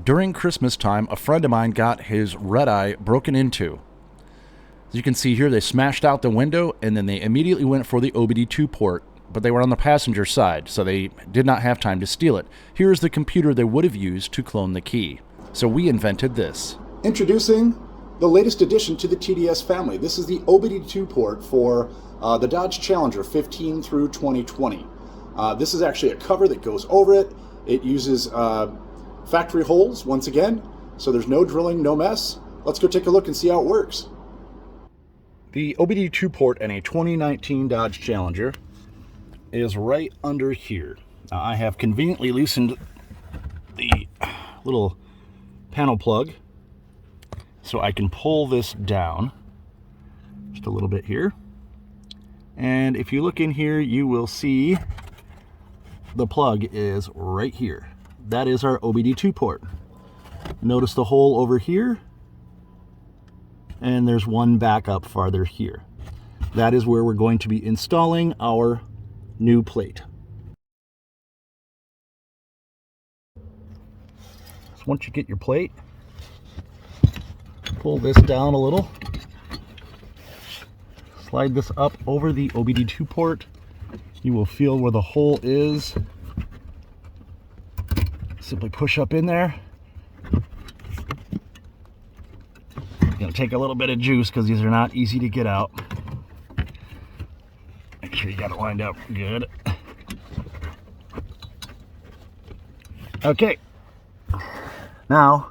During Christmas time, a friend of mine got his red eye broken into. As you can see here, they smashed out the window and then they immediately went for the OBD2 port, but they were on the passenger side, so they did not have time to steal it. Here's the computer they would have used to clone the key. So we invented this. Introducing the latest addition to the TDS family. This is the OBD2 port for the Dodge Challenger 15 through 2020. This is actually a cover that goes over it. It uses factory holes once again, so there's no drilling, no mess. Let's go take a look and see how it works. The OBD2 port in a 2019 Dodge Challenger is right under here. Now, I have conveniently loosened the little panel plug so I can pull this down just a little bit here. And if you look in here, you will see the plug is right here. That is our OBD2 port. Notice the hole over here, and there's one back up farther here. That is where we're going to be installing our new plate. So once you get your plate, pull this down a little, slide this up over the OBD2 port. You will feel where the hole is. Simply push up in there. It's gonna take a little bit of juice because these are not easy to get out. Make sure you got it lined up good. Okay. Now,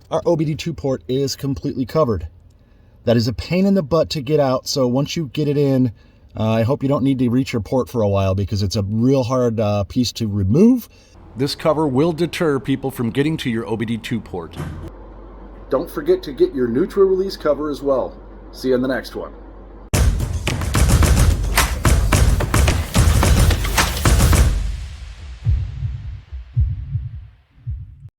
our OBD2 port is completely covered. That is a pain in the butt to get out, so once you get it in, I hope you don't need to reach your port for a while because it's a real hard piece to remove. This cover will deter people from getting to your OBD2 port. Don't forget to get your neutral release cover as well. See you in the next one.